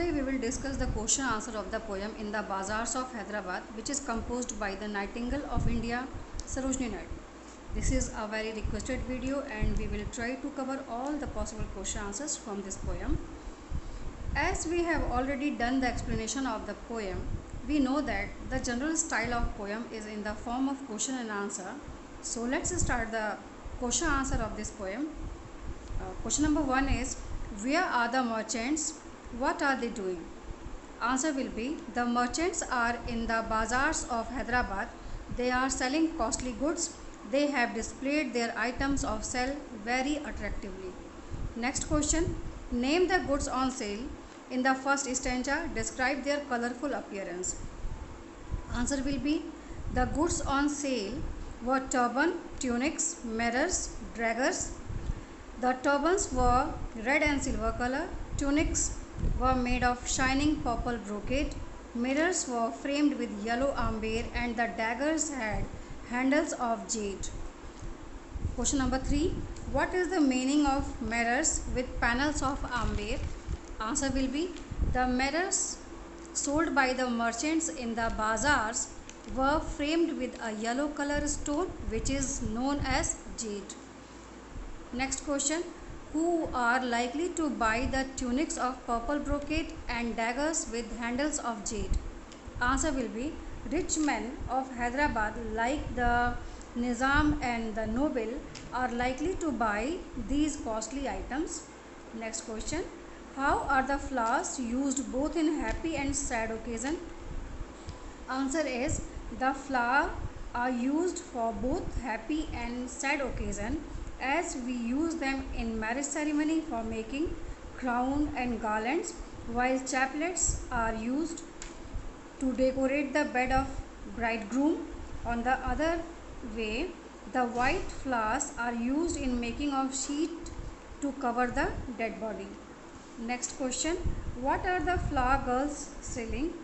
Today we will discuss the question answer of the poem In the Bazaars of Hyderabad, which is composed by the Nightingale of India, Sarojini Naidu. This is a very requested video and we will try to cover all the possible question answers from this poem. As we have already done the explanation of the poem, we know that the general style of poem is in the form of question and answer. So let's start the question answer of this poem. Question number 1 is, where are the merchants? What are they doing? Answer will be, the merchants are in the bazaars of Hyderabad. They are selling costly goods. They have displayed their items of sale very attractively. Next question, name the goods on sale. In the first stanza, describe their colorful appearance. Answer will be, the goods on sale were turban, tunics, mirrors, daggers. The turbans were red and silver color. Tunics were made of shining purple brocade. Mirrors were framed with yellow amber and the daggers had handles of jade. Question number 3. What is the meaning of mirrors with panels of amber? Answer will be, the mirrors sold by the merchants in the bazaars were framed with a yellow color stone which is known as jade. Next question, who are likely to buy the tunics of purple brocade and daggers with handles of jade? Answer will be, rich men of Hyderabad like the Nizam and the noble are likely to buy these costly items. Next question, how are the flowers used both in happy and sad occasion? Answer is, the flowers are used for both happy and sad occasion, as we use them in marriage ceremony for making crown and garlands, while chaplets are used to decorate the bed of bridegroom. On the other way, the white flowers are used in making of sheet to cover the dead body. Next question, what are the flower girls selling?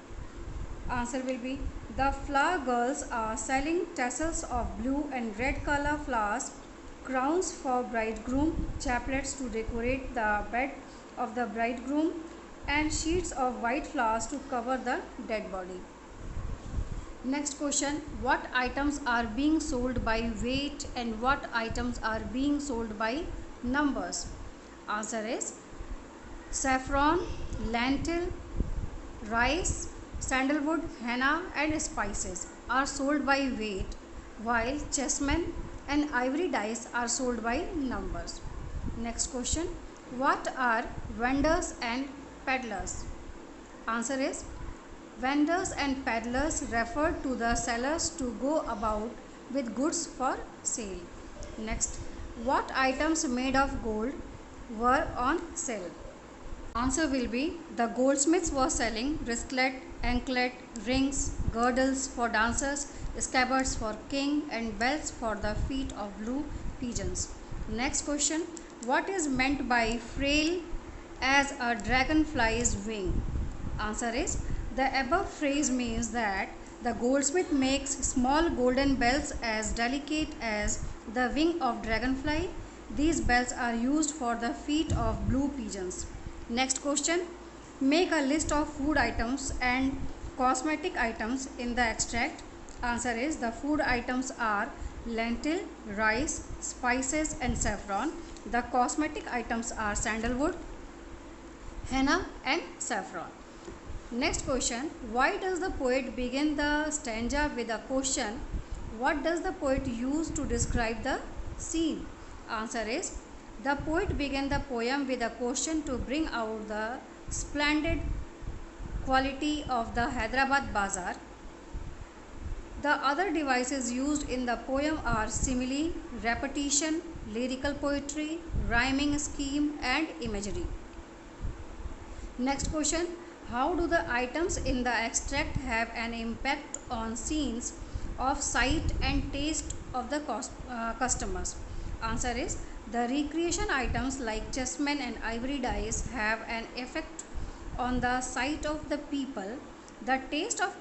Answer will be, the flower girls are selling tassels of blue and red color flowers, crowns for bridegroom, chaplets to decorate the bed of the bridegroom, and sheets of white flowers to cover the dead body. Next question, what items are being sold by weight and what items are being sold by numbers? Answer is, saffron, lentil, rice, sandalwood, henna and spices are sold by weight, while chessmen and ivory dice are sold by numbers. Next question, what are vendors and peddlers? Answer is, vendors and peddlers refer to the sellers to go about with goods for sale. Next, what items made of gold were on sale? Answer will be, the goldsmiths were selling wristlet, anklet, rings, girdles for dancers, scabbards for king and belts for the feet of blue pigeons. Next question, what is meant by frail as a dragonfly's wing? Answer is, the above phrase means that the goldsmith makes small golden bells as delicate as the wing of dragonfly. These bells are used for the feet of blue pigeons. Next question, make a list of food items and cosmetic items in the extract. Answer is, the food items are lentil, rice, spices and saffron. The cosmetic items are sandalwood, henna and saffron. Next question, why does the poet begin the stanza with a question? What does the poet use to describe the scene? Answer is, the poet began the poem with a question to bring out the splendid quality of the Hyderabad bazaar. The other devices used in the poem are simile, repetition, lyrical poetry, rhyming scheme and imagery. Next question, how do the items in the extract have an impact on scenes of sight and taste of the customers? Answer is, the recreation items like chessmen and ivory dice have an effect on the sight of the people. The taste of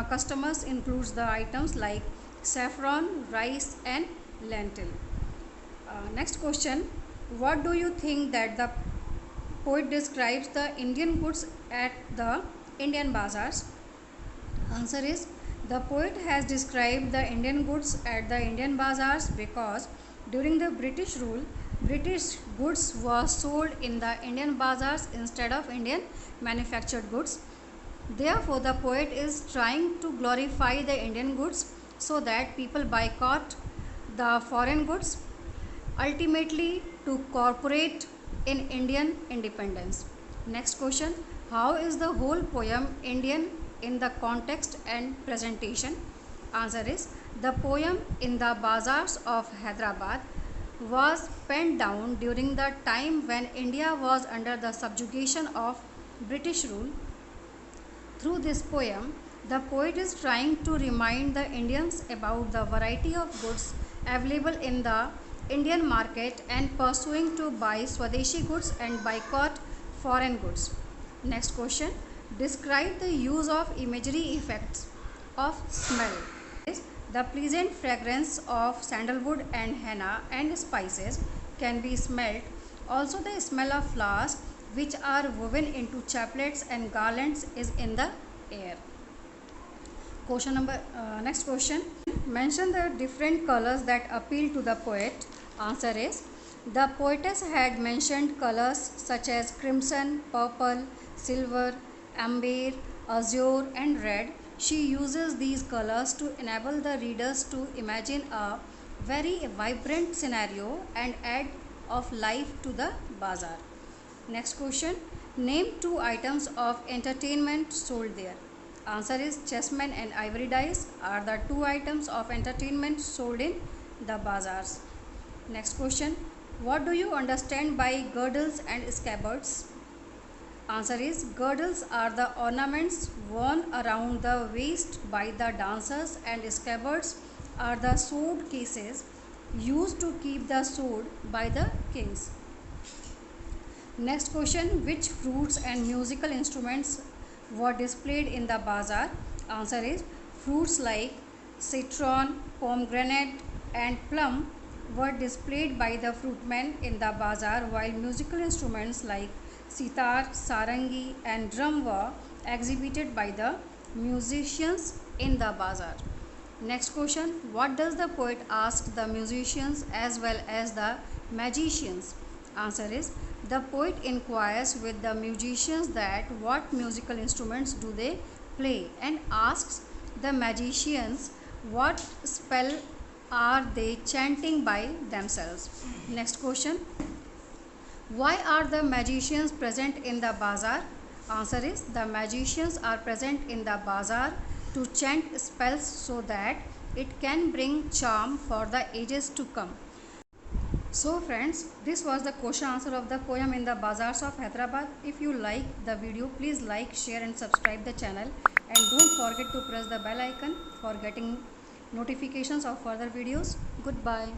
customers includes the items like saffron, rice and lentil. Next question, what do you think that the poet describes the Indian goods at the Indian bazaars? Answer is, the poet has described the Indian goods at the Indian bazaars because during the British rule, British goods were sold in the Indian bazaars instead of Indian manufactured goods. Therefore, the poet is trying to glorify the Indian goods so that people boycott the foreign goods, ultimately to cooperate in Indian independence. Next question, how is the whole poem Indian in the context and presentation? Answer is, the poem In the Bazaars of Hyderabad was penned down during the time when India was under the subjugation of British rule. Through this poem, the poet is trying to remind the Indians about the variety of goods available in the Indian market and pursuing to buy Swadeshi goods and boycott foreign goods. Next question, describe the use of imagery effects of smell. The pleasant fragrance of sandalwood and henna and spices can be smelt. Also, the smell of flowers which are woven into chaplets and garlands is in the air. Next question, mention the different colors that appeal to the poet. Answer is, the poetess had mentioned colors such as crimson, purple, silver, amber, azure and red. She uses these colors to enable the readers to imagine a very vibrant scenario and add of life to the bazaar. Next question, name 2 items of entertainment sold there. Answer is, chessmen and ivory dice are the 2 items of entertainment sold in the bazaars. Next question, what do you understand by girdles and scabbards? Answer is, girdles are the ornaments worn around the waist by the dancers and scabbards are the sword cases used to keep the sword by the kings. Next question, which fruits and musical instruments were displayed in the bazaar? Answer is, fruits like citron, pomegranate and plum were displayed by the fruitmen in the bazaar, while musical instruments like sitar, sarangi and drum were exhibited by the musicians in the bazaar. Next question, what does the poet ask the musicians as well as the magicians? Answer is, the poet inquires with the musicians that what musical instruments do they play and asks the magicians what spell are they chanting by themselves. Next question, why are the magicians present in the bazaar? Answer is, the magicians are present in the bazaar to chant spells so that it can bring charm for the ages to come. So friends, this was the question answer of the poem In the Bazaars of Hyderabad. If you like the video, please like, share and subscribe the channel, and don't forget to press the bell icon for getting notifications of further videos. Goodbye.